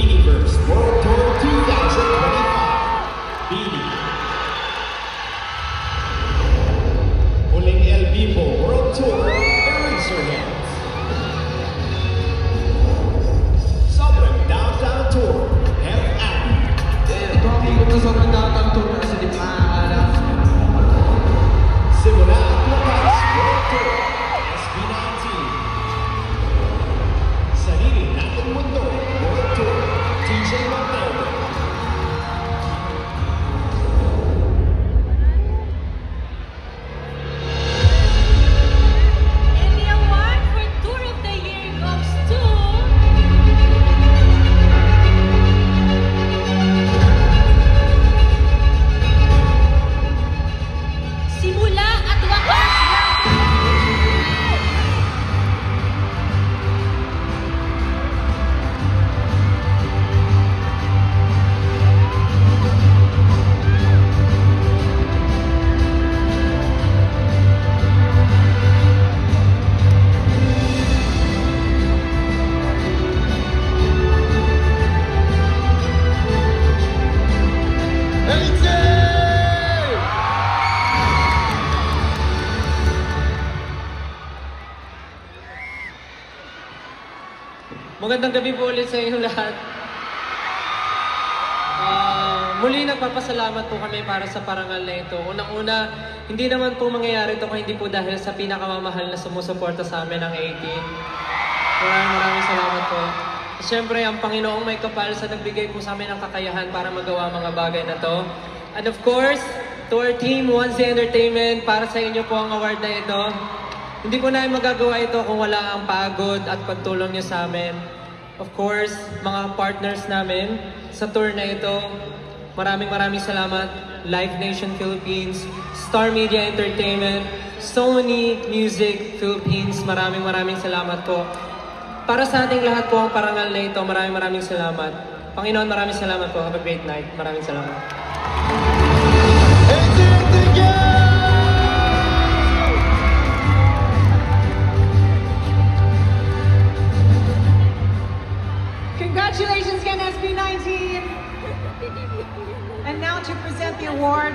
Beanieverse World Tour 2025. Beanie. Muling El Vivo World Tour Eraserheads. Sobrang Downtown Tour F. Abby. Ito sobrang Downtown Tour kasi di maaalam. Simula at Lakas World Tour SB19. Sarili Nating Mundo World Tour TJ Montero. And the award for Tour of the Year goes to Simula at Wakas. Magandang gabi po ulit sa inyong lahat. Muli nagpapasalamat po kami para sa parangal na ito. Unang-una, hindi naman po mangyayari ito kung hindi po dahil sa pinakamamahal na sumusuporta sa amin ng 18. Maraming salamat po. Siyempre, ang Panginoong may kapal sa nagbigay po sa amin ng kakayahan para magawa mga bagay na to. And of course, to our team, Once Entertainment, para sa inyo po ang award na ito. Hindi po namin magagawa ito kung wala ang pagod at pagtulong niyo sa amin. Of course, mga partners namin sa tour na ito, maraming salamat. Live Nation Philippines, Star Media Entertainment, Sony Music Philippines, maraming salamat po. Para sa ating lahat po ang parangal na ito, maraming salamat. Panginoon, maraming salamat po. Have a great night. Maraming salamat. Congratulations again, SB19. And now to present the award.